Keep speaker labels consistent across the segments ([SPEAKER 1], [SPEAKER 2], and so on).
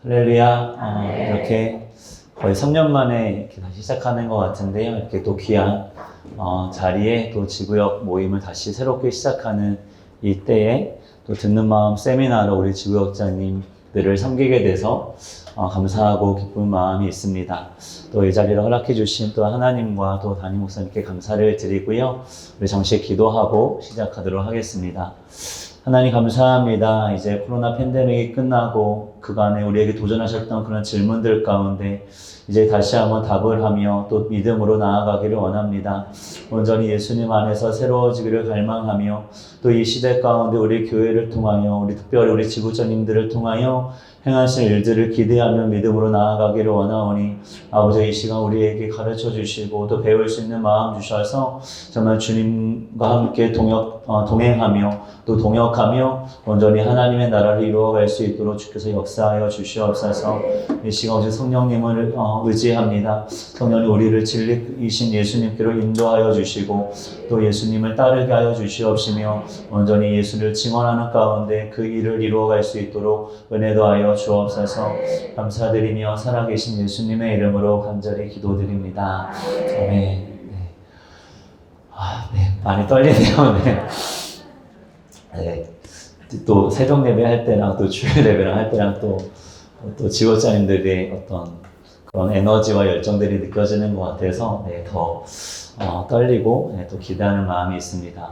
[SPEAKER 1] 할렐루야. 이렇게 거의 3년 만에 이렇게 다시 시작하는 것 같은데요. 이렇게 또 귀한 자리에 또 지구역 모임을 다시 새롭게 시작하는 이 때에 또 듣는 마음 세미나로 우리 지구역장님들을 섬기게 돼서 감사하고 기쁜 마음이 있습니다. 또 이 자리를 허락해 주신 또 하나님과 또 담임 목사님께 감사를 드리고요. 우리 정식 기도하고 시작하도록 하겠습니다. 하나님 감사합니다. 이제 코로나 팬데믹이 끝나고 그간에 우리에게 도전하셨던 그런 질문들 가운데 이제 다시 한번 답을 하며 또 믿음으로 나아가기를 원합니다. 온전히 예수님 안에서 새로워지기를 갈망하며 또 이 시대 가운데 우리 교회를 통하여 우리 특별히 우리 지구자님들을 통하여 행하실 일들을 기대하며 믿음으로 나아가기를 원하오니 아버지 이 시간 우리에게 가르쳐 주시고 또 배울 수 있는 마음 주셔서 정말 주님과 함께 동행하며 또 동역하며 온전히 하나님의 나라를 이루어갈 수 있도록 주께서 역사하여 주시옵소서. 이 시간 오직 성령님을 의지합니다. 성령이 우리를 진리이신 예수님께로 인도하여 주시고 또 예수님을 따르게 하여 주시옵시며 온전히 예수를 증언하는 가운데 그 일을 이루어갈 수 있도록 은혜도 하여 주옵소서. 감사드리며 살아계신 예수님의 이름으로 간절히 기도드립니다. 아멘. 네. 많이 떨리네요. 네. 또 새벽 예배 할 때랑 또 주일 예배랑 할 때랑 또 지도자님들의 어떤 그런 에너지와 열정들이 느껴지는 것 같아서 더 떨리고 또 기대하는 마음이 있습니다.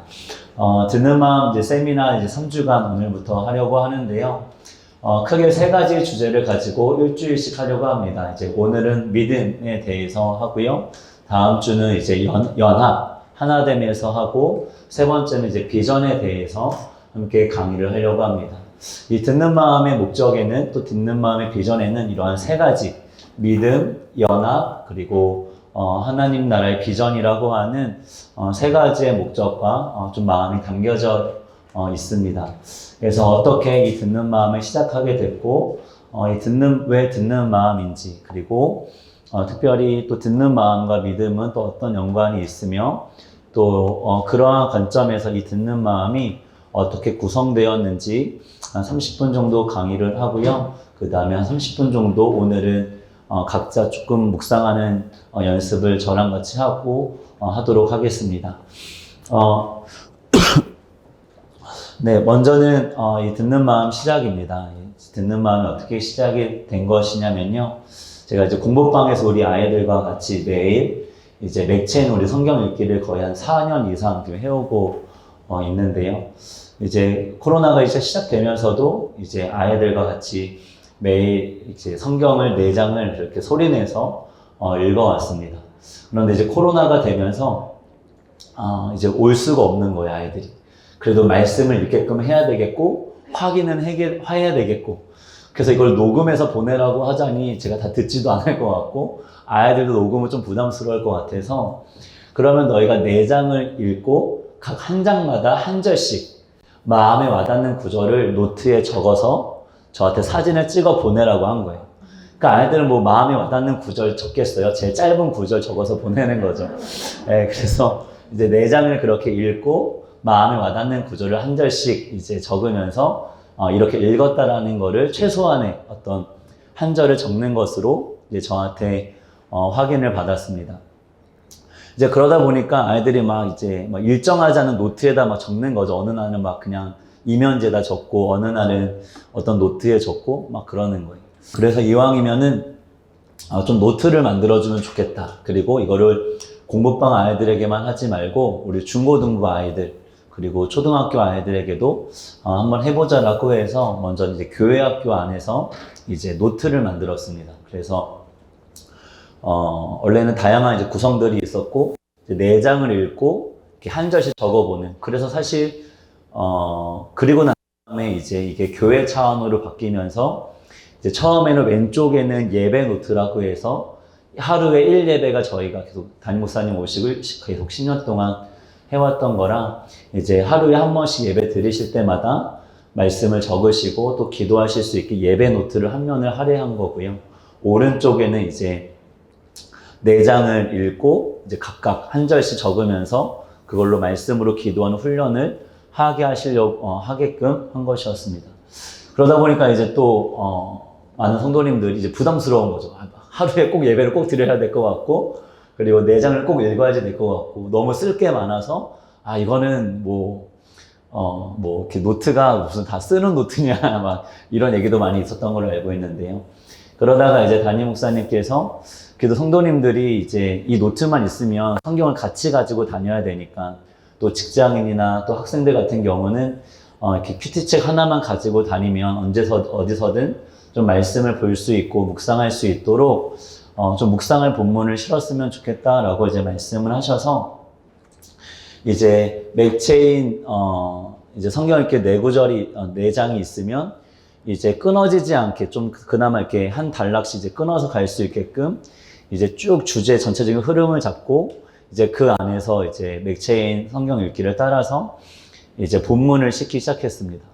[SPEAKER 1] 듣는 마음 이제 세미나 이제 3주간 오늘부터 하려고 하는데요. 크게 세 가지 주제를 가지고 일주일씩 하려고 합니다. 이제 오늘은 믿음에 대해서 하고요. 다음 주는 이제 연합, 하나됨에서 하고, 세 번째는 이제 비전에 대해서 함께 강의를 하려고 합니다. 이 듣는 마음의 목적에는 또 듣는 마음의 비전에는 이러한 세 가지, 믿음, 연합, 그리고 하나님 나라의 비전이라고 하는 세 가지의 목적과 좀 마음이 담겨져 있습니다. 그래서 어떻게 이 듣는 마음을 시작하게 됐고, 왜 듣는 마음인지, 그리고 특별히 또 듣는 마음과 믿음은 또 어떤 연관이 있으며, 또 그러한 관점에서 이 듣는 마음이 어떻게 구성되었는지 한 30분 정도 강의를 하고요. 그 다음에 한 30분 정도 오늘은 각자 조금 묵상하는 연습을 저랑 같이 하도록 하겠습니다. 네, 먼저는 이 듣는 마음 시작입니다. 듣는 마음이 어떻게 시작이 된 것이냐면요. 제가 이제 공부방에서 우리 아이들과 같이 매일 이제 맥체인 우리 성경 읽기를 거의 한 4년 이상 해오고 있는데요. 이제 코로나가 이제 시작되면서도 이제 아이들과 같이 매일 이제 성경을 4장을 이렇게 소리내서 읽어왔습니다. 그런데 이제 코로나가 되면서 이제 올 수가 없는 거예요, 아이들이. 그래도 말씀을 읽게끔 해야 되겠고, 확인은 해야 되겠고, 그래서 이걸 녹음해서 보내라고 하자니 제가 다 듣지도 않을 것 같고, 아이들도 녹음은 좀 부담스러울 것 같아서, 그러면 너희가 4장을 읽고, 각 한 장마다 한 절씩 마음에 와닿는 구절을 노트에 적어서 저한테 사진을 찍어 보내라고 한 거예요. 그러니까 아이들은 뭐 마음에 와닿는 구절 적겠어요? 제일 짧은 구절 적어서 보내는 거죠. 네, 그래서 이제 4장을 그렇게 읽고, 마음에 와닿는 구절을 한 절씩 이제 적으면서 이렇게 읽었다라는 거를 최소한의 어떤 한 절을 적는 것으로 이제 저한테 확인을 받았습니다. 이제 그러다 보니까 아이들이 막 일정하지 않은 노트에다 막 적는 거죠. 어느 날은 막 그냥 이면지에다 적고, 어느 날은 어떤 노트에 적고 막 그러는 거예요. 그래서 이왕이면은 좀 노트를 만들어주면 좋겠다. 그리고 이거를 공부방 아이들에게만 하지 말고 우리 중고등부 아이들 그리고 초등학교 아이들에게도 한번 해보자라고 해서 먼저 이제 교회학교 안에서 이제 노트를 만들었습니다. 그래서 원래는 다양한 이제 구성들이 있었고, 이제 4장을 읽고 이렇게 한 절씩 적어보는. 그래서 사실 그리고 난 다음에 이제 이게 교회 차원으로 바뀌면서 이제 처음에는 왼쪽에는 예배 노트라고 해서 하루에 1예배가 저희가 계속 담임 목사님 오시고 계속 10년 동안 해왔던 거랑, 이제 하루에 한 번씩 예배 드리실 때마다 말씀을 적으시고 또 기도하실 수 있게 예배 노트를 한 면을 할애한 거고요. 오른쪽에는 이제 4장을 읽고 이제 각각 한 절씩 적으면서 그걸로 말씀으로 기도하는 훈련을 하게끔 한 것이었습니다. 그러다 보니까 이제 또 많은 성도님들이 이제 부담스러운 거죠. 하루에 꼭 예배를 꼭 드려야 될 것 같고, 그리고 내장을 꼭 읽어야지 될 것 같고, 너무 쓸 게 많아서, 이거는 이렇게 노트가 무슨 다 쓰는 노트냐, 막 이런 얘기도 많이 있었던 걸로 알고 있는데요. 그러다가 이제 담임 목사님께서 그래도 성도님들이 이제 이 노트만 있으면 성경을 같이 가지고 다녀야 되니까, 또 직장인이나 또 학생들 같은 경우는 이렇게 큐티책 하나만 가지고 다니면 어디서든 좀 말씀을 볼 수 있고 묵상할 수 있도록 좀 묵상할 본문을 실었으면 좋겠다라고 이제 말씀을 하셔서, 이제 맥체인 이제 성경 이렇게 네 구절이 네 장이 있으면 이제 끊어지지 않게 좀 그나마 이렇게 한 단락씩 이제 끊어서 갈 수 있게끔 이제 쭉 주제 전체적인 흐름을 잡고, 이제 그 안에서 이제 맥체인 성경 읽기를 따라서 이제 본문을 싣기 시작했습니다.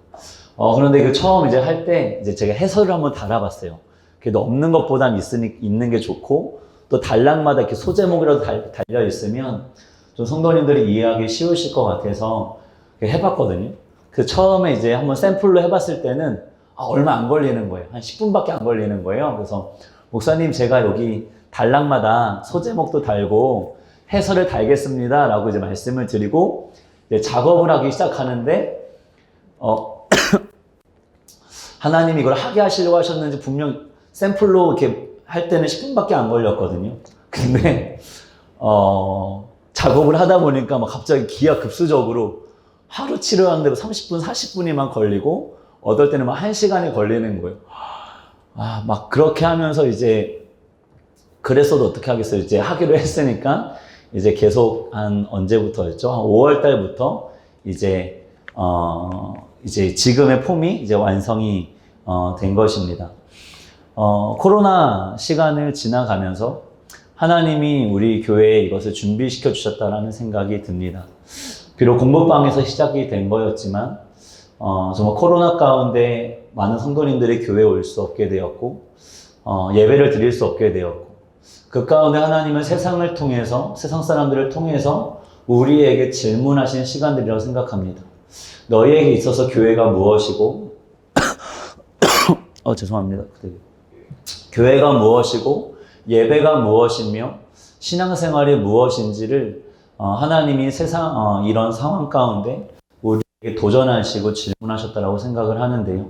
[SPEAKER 1] 그런데 그 처음 이제 할 때 이제 제가 해설을 한번 달아봤어요. 그래도 없는 것보단 있는 게 좋고, 또 단락마다 이렇게 소제목이라도 달려 있으면 좀 성도님들이 이해하기 쉬우실 것 같아서 해봤거든요. 그 처음에 이제 한번 샘플로 해봤을 때는 얼마 안 걸리는 거예요. 한 10분밖에 안 걸리는 거예요. 그래서 목사님, 제가 여기 단락마다 소제목도 달고 해설을 달겠습니다 라고 이제 말씀을 드리고 이제 작업을 하기 시작하는데, 하나님이 이걸 하게 하시려고 하셨는지 분명 샘플로 이렇게 할 때는 10분밖에 안 걸렸거든요. 근데 작업을 하다 보니까 막 갑자기 기하급수적으로 하루 치료하는데도 30분, 40분이만 걸리고, 어떨 때는 막 1시간이 걸리는 거예요. 막 그렇게 하면서 이제, 그랬어도 어떻게 하겠어요. 이제 하기로 했으니까, 이제 계속 한 언제부터였죠? 한 5월 달부터 이제 지금의 폼이 이제 완성이 된 것입니다. 코로나 시간을 지나가면서 하나님이 우리 교회에 이것을 준비시켜 주셨다라는 생각이 듭니다. 비록 공부방에서 시작이 된 거였지만, 정말 코로나 가운데 많은 성도님들이 교회에 올 수 없게 되었고, 예배를 드릴 수 없게 되었고, 그 가운데 하나님은 세상을 통해서, 세상 사람들을 통해서 우리에게 질문하신 시간들이라고 생각합니다. 너희에게 있어서 교회가 무엇이고, 죄송합니다. 교회가 무엇이고, 예배가 무엇이며, 신앙생활이 무엇인지를 하나님이 이런 상황 가운데 우리에게 도전하시고 질문하셨다라고 생각을 하는데요.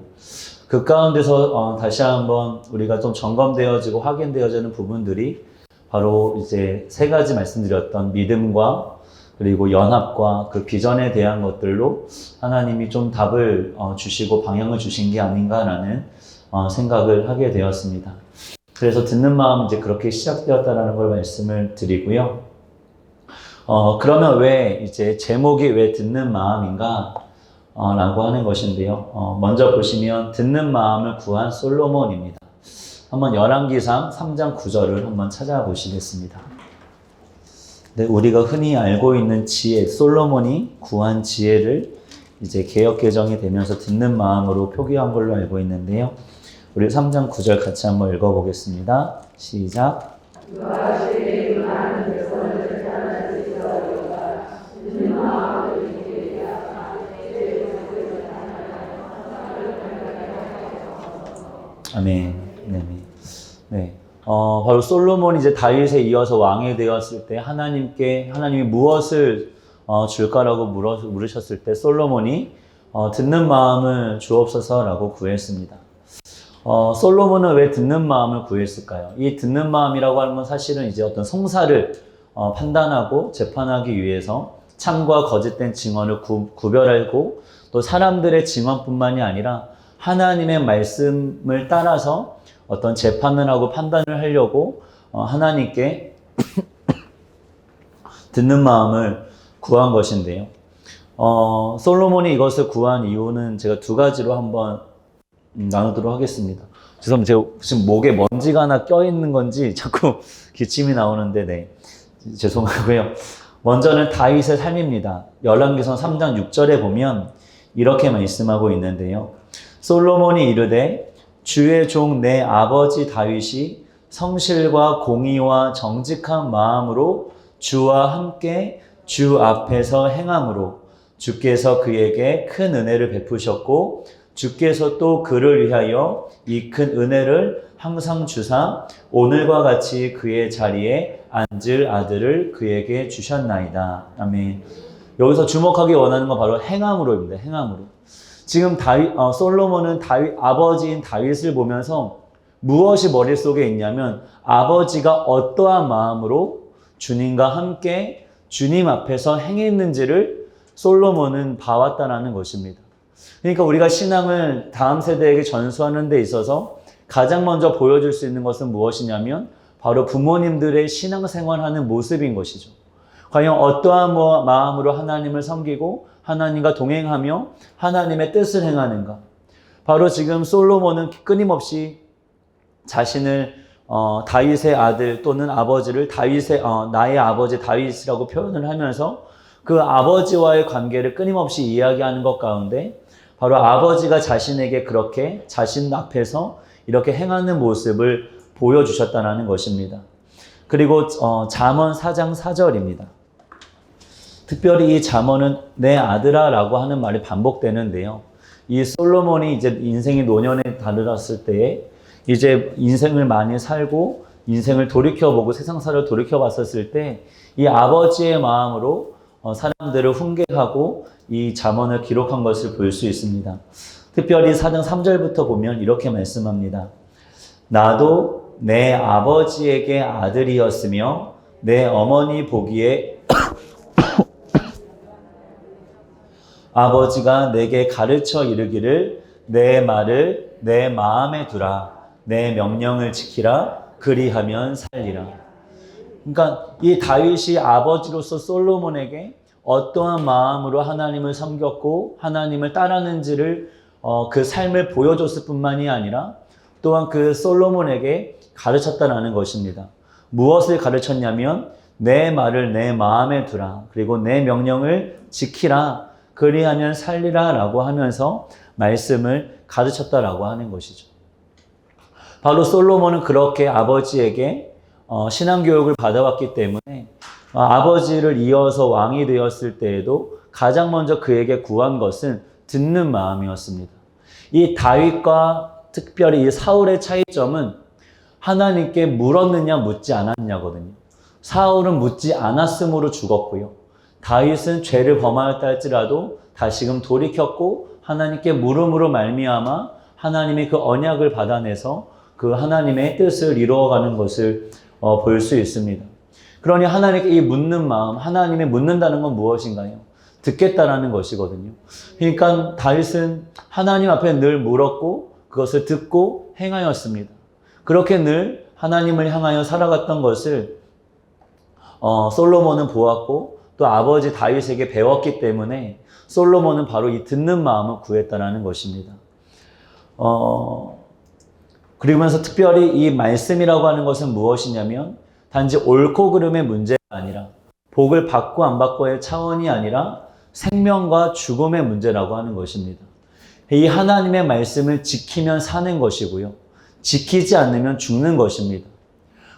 [SPEAKER 1] 그 가운데서 다시 한번 우리가 좀 점검되어지고 확인되어지는 부분들이 바로 이제 세 가지 말씀드렸던 믿음과 그리고 연합과 그 비전에 대한 것들로 하나님이 좀 답을 주시고 방향을 주신 게 아닌가라는 생각을 하게 되었습니다. 그래서 듣는 마음 이제 그렇게 시작되었다라는 걸 말씀을 드리고요. 그러면 왜 이제 제목이 왜 듣는 마음인가? 라고 하는 것인데요. 먼저 보시면 듣는 마음을 구한 솔로몬입니다. 한번 열왕기상 3장 9절을 한번 찾아보시겠습니다. 네, 우리가 흔히 알고 있는 지혜, 솔로몬이 구한 지혜를 이제 개역 개정이 되면서 듣는 마음으로 표기한 걸로 알고 있는데요. 우리 3장 9절 같이 한번 읽어보겠습니다. 시작. 아멘. 네. 바로 솔로몬이 이제 다윗에 이어서 왕이 되었을 때 하나님이 무엇을 줄까라고 물으셨을 때 솔로몬이 듣는 마음을 주옵소서라고 구했습니다. 솔로몬은 왜 듣는 마음을 구했을까요? 이 듣는 마음이라고 하는 건 사실은 이제 어떤 송사를 판단하고 재판하기 위해서 참과 거짓된 증언을 구별하고, 또 사람들의 증언뿐만이 아니라 하나님의 말씀을 따라서 어떤 재판을 하고 판단을 하려고 하나님께 듣는 마음을 구한 것인데요. 솔로몬이 이것을 구한 이유는 제가 두 가지로 한번 나누도록 하겠습니다. 죄송합니다. 제가 지금 목에 먼지가 하나 껴있는 건지 자꾸 기침이 나오는데, 네. 죄송하고요. 먼저는 다윗의 삶입니다. 열왕기상 3장 6절에 보면 이렇게 말씀하고 있는데요. 솔로몬이 이르되 주의 종 내 아버지 다윗이 성실과 공의와 정직한 마음으로 주와 함께 주 앞에서 행함으로 주께서 그에게 큰 은혜를 베푸셨고 주께서 또 그를 위하여 이 큰 은혜를 항상 주사 오늘과 같이 그의 자리에 앉을 아들을 그에게 주셨나이다. 아멘. 여기서 주목하기 원하는 건 바로 행함으로입니다. 행함으로. 지금 솔로몬은 아버지인 다윗을 보면서 무엇이 머릿속에 있냐면 아버지가 어떠한 마음으로 주님과 함께 주님 앞에서 행했는지를 솔로몬은 봐왔다는 것입니다. 그러니까 우리가 신앙을 다음 세대에게 전수하는 데 있어서 가장 먼저 보여줄 수 있는 것은 무엇이냐면 바로 부모님들의 신앙생활하는 모습인 것이죠. 과연 어떠한 마음으로 하나님을 섬기고 하나님과 동행하며 하나님의 뜻을 행하는가. 바로 지금 솔로몬은 끊임없이 자신을 다윗의 아들 또는 아버지를 나의 아버지 다윗이라고 표현을 하면서 그 아버지와의 관계를 끊임없이 이야기하는 것 가운데 바로 아버지가 자신에게 그렇게 자신 앞에서 이렇게 행하는 모습을 보여주셨다는 것입니다. 그리고 잠언 4장 4절입니다. 특별히 이 잠언은 내 아들아 라고 하는 말이 반복되는데요. 이 솔로몬이 이제 인생이 노년에 다다랐을 때에 이제 인생을 많이 살고 인생을 돌이켜보고 세상사를 돌이켜봤었을 때 이 아버지의 마음으로 사람들을 훈계하고 이 잠언을 기록한 것을 볼 수 있습니다. 특별히 4장 3절부터 보면 이렇게 말씀합니다. 나도 내 아버지에게 아들이었으며 내 어머니 보기에 아버지가 내게 가르쳐 이르기를 내 말을 내 마음에 두라. 내 명령을 지키라. 그리하면 살리라. 그러니까 이 다윗이 아버지로서 솔로몬에게 어떠한 마음으로 하나님을 섬겼고 하나님을 따르는지를 그 삶을 보여줬을 뿐만이 아니라 또한 그 솔로몬에게 가르쳤다는 것입니다. 무엇을 가르쳤냐면 내 말을 내 마음에 두라. 그리고 내 명령을 지키라. 그리하면 살리라 라고 하면서 말씀을 가르쳤다라고 하는 것이죠. 바로 솔로몬은 그렇게 아버지에게 신앙교육을 받아왔기 때문에 아버지를 이어서 왕이 되었을 때에도 가장 먼저 그에게 구한 것은 듣는 마음이었습니다. 이 다윗과 특별히 이 사울의 차이점은 하나님께 물었느냐 묻지 않았냐거든요. 사울은 묻지 않았으므로 죽었고요. 다윗은 죄를 범하였다 할지라도 다시금 돌이켰고 하나님께 물음으로 말미암아 하나님의 그 언약을 받아내서 그 하나님의 뜻을 이루어가는 것을 볼 수 있습니다. 그러니 하나님께 이 묻는 마음, 하나님의 묻는다는 건 무엇인가요? 듣겠다라는 것이거든요. 그러니까 다윗은 하나님 앞에 늘 물었고 그것을 듣고 행하였습니다. 그렇게 늘 하나님을 향하여 살아갔던 것을 솔로몬은 보았고 또 아버지 다윗에게 배웠기 때문에 솔로몬은 바로 이 듣는 마음을 구했다라는 것입니다. 그러면서 특별히 이 말씀이라고 하는 것은 무엇이냐면 단지 옳고 그름의 문제가 아니라 복을 받고 안 받고의 차원이 아니라 생명과 죽음의 문제라고 하는 것입니다. 이 하나님의 말씀을 지키면 사는 것이고요. 지키지 않으면 죽는 것입니다.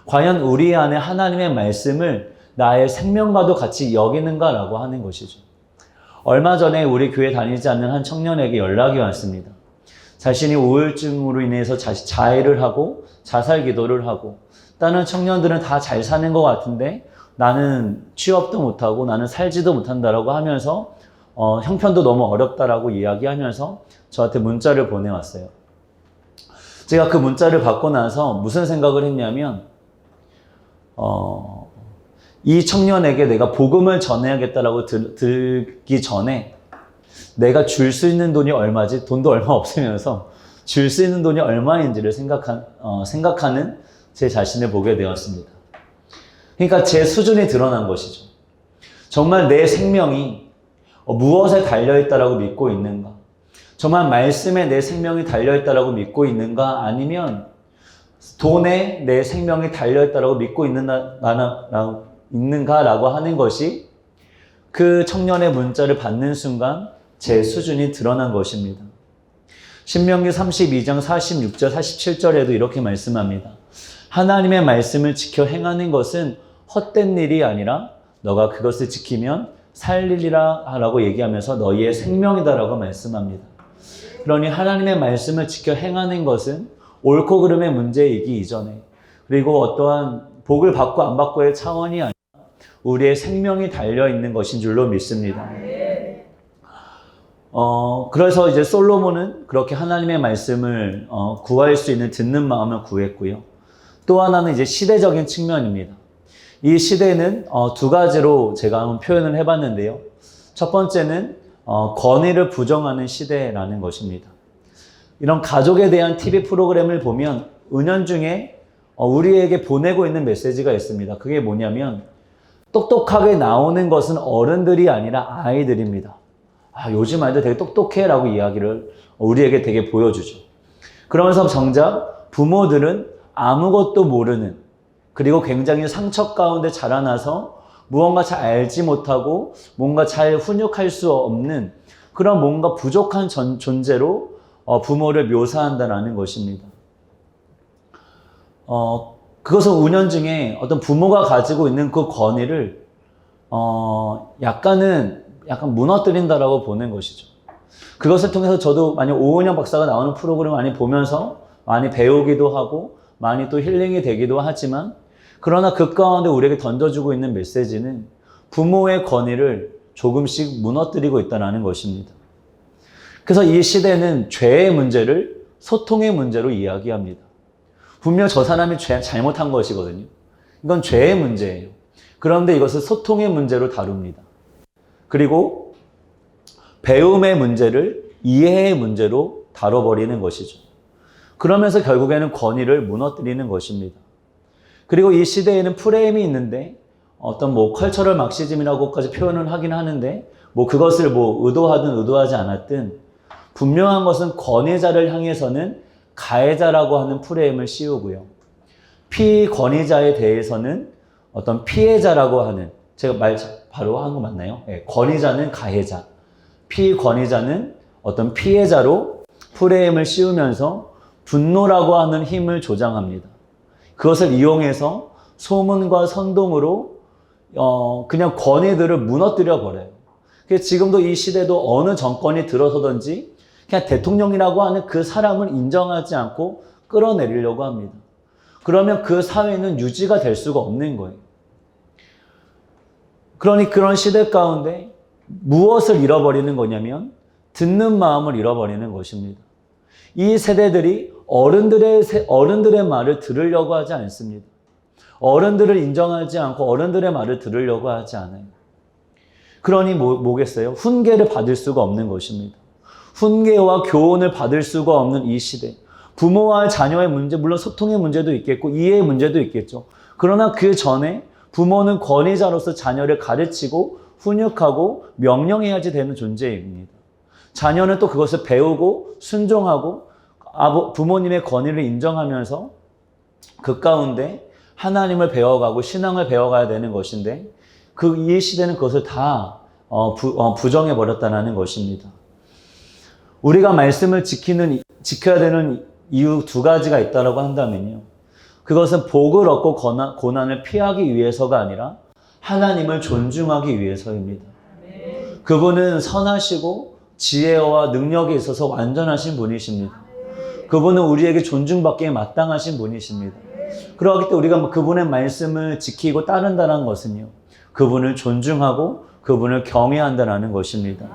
[SPEAKER 1] 과연 우리 안에 하나님의 말씀을 나의 생명과도 같이 여기는가라고 하는 것이죠. 얼마 전에 우리 교회 다니지 않는 한 청년에게 연락이 왔습니다. 자신이 우울증으로 인해서 자해를 하고 자살 기도를 하고 다른 청년들은 다 잘 사는 것 같은데 나는 취업도 못하고 나는 살지도 못한다라고 하면서 형편도 너무 어렵다라고 이야기하면서 저한테 문자를 보내왔어요. 제가 그 문자를 받고 나서 무슨 생각을 했냐면 이 청년에게 내가 복음을 전해야겠다라고 들기 전에 내가 줄 수 있는 돈이 얼마지? 돈도 얼마 없으면서 줄 수 있는 돈이 얼마인지를 생각하는 제 자신을 보게 되었습니다. 그러니까 제 수준이 드러난 것이죠. 정말 내 생명이 무엇에 달려있다라고 믿고 있는가? 정말 말씀에 내 생명이 달려있다라고 믿고 있는가? 아니면 돈에 내 생명이 달려있다라고 믿고 있는가라고 하는 것이 그 청년의 문자를 받는 순간 제 수준이 드러난 것입니다. 신명기 32장 46절 47절에도 이렇게 말씀합니다. 하나님의 말씀을 지켜 행하는 것은 헛된 일이 아니라 너가 그것을 지키면 살리리라 라고 얘기하면서 너희의 생명이다 라고 말씀합니다. 그러니 하나님의 말씀을 지켜 행하는 것은 옳고 그름의 문제이기 이전에, 그리고 어떠한 복을 받고 안 받고의 차원이 아니라 우리의 생명이 달려있는 것인 줄로 믿습니다. 그래서 이제 솔로몬은 그렇게 하나님의 말씀을 구할 수 있는 듣는 마음을 구했고요. 또 하나는 이제 시대적인 측면입니다. 이 시대는 두 가지로 제가 한번 표현을 해봤는데요. 첫 번째는 권위를 부정하는 시대라는 것입니다. 이런 가족에 대한 TV 프로그램을 보면 은연중에 우리에게 보내고 있는 메시지가 있습니다. 그게 뭐냐면 똑똑하게 나오는 것은 어른들이 아니라 아이들입니다. 요즘 아이들 되게 똑똑해 라고 이야기를 우리에게 되게 보여주죠. 그러면서 정작 부모들은 아무것도 모르는, 그리고 굉장히 상처 가운데 자라나서 무언가 잘 알지 못하고 뭔가 잘 훈육할 수 없는 그런 뭔가 부족한 존재로 부모를 묘사한다는 것입니다. 그것은 은연중에 어떤 부모가 가지고 있는 그 권위를 약간 무너뜨린다라고 보는 것이죠. 그것을 통해서 저도 많이 오은영 박사가 나오는 프로그램을 많이 보면서 많이 배우기도 하고 많이 또 힐링이 되기도 하지만, 그러나 그 가운데 우리에게 던져주고 있는 메시지는 부모의 권위를 조금씩 무너뜨리고 있다는 것입니다. 그래서 이 시대는 죄의 문제를 소통의 문제로 이야기합니다. 분명 저 사람이 잘못한 것이거든요. 이건 죄의 문제예요. 그런데 이것을 소통의 문제로 다룹니다. 그리고 배움의 문제를 이해의 문제로 다뤄버리는 것이죠. 그러면서 결국에는 권위를 무너뜨리는 것입니다. 그리고 이 시대에는 프레임이 있는데 어떤 컬처럴 막시즘이라고까지 표현을 하긴 하는데 그것을 의도하든 의도하지 않았든 분명한 것은 권위자를 향해서는 가해자라고 하는 프레임을 씌우고요. 피권위자에 대해서는 어떤 피해자라고 하는, 제가 말 바로 한 거 맞나요? 네, 권위자는 가해자, 피권위자는 어떤 피해자로 프레임을 씌우면서 분노라고 하는 힘을 조장합니다. 그것을 이용해서 소문과 선동으로 그냥 권위들을 무너뜨려 버려요. 그래서 지금도 이 시대도 어느 정권이 들어서든지 그냥 대통령이라고 하는 그 사람을 인정하지 않고 끌어내리려고 합니다. 그러면 그 사회는 유지가 될 수가 없는 거예요. 그러니 그런 시대 가운데 무엇을 잃어버리는 거냐면 듣는 마음을 잃어버리는 것입니다. 이 세대들이 어른들의 말을 들으려고 하지 않습니다. 어른들을 인정하지 않고 어른들의 말을 들으려고 하지 않아요. 그러니 뭐겠어요? 훈계를 받을 수가 없는 것입니다. 훈계와 교훈을 받을 수가 없는 이 시대. 부모와 자녀의 문제, 물론 소통의 문제도 있겠고 이해의 문제도 있겠죠. 그러나 그 전에 부모는 권위자로서 자녀를 가르치고 훈육하고 명령해야지 되는 존재입니다. 자녀는 또 그것을 배우고 순종하고 부모님의 권위를 인정하면서 그 가운데 하나님을 배워가고 신앙을 배워가야 되는 것인데 이 시대는 그것을 다 부정해버렸다는 것입니다. 우리가 말씀을 지켜야 되는 이유 두 가지가 있다고 한다면요. 그것은 복을 얻고 고난을 피하기 위해서가 아니라 하나님을 존중하기 위해서입니다. 그분은 선하시고 지혜와 능력에 있어서 완전하신 분이십니다. 그분은 우리에게 존중받기에 마땅하신 분이십니다. 그렇기 때문에 우리가 그분의 말씀을 지키고 따른다는 것은요, 그분을 존중하고 그분을 경외한다는 것입니다.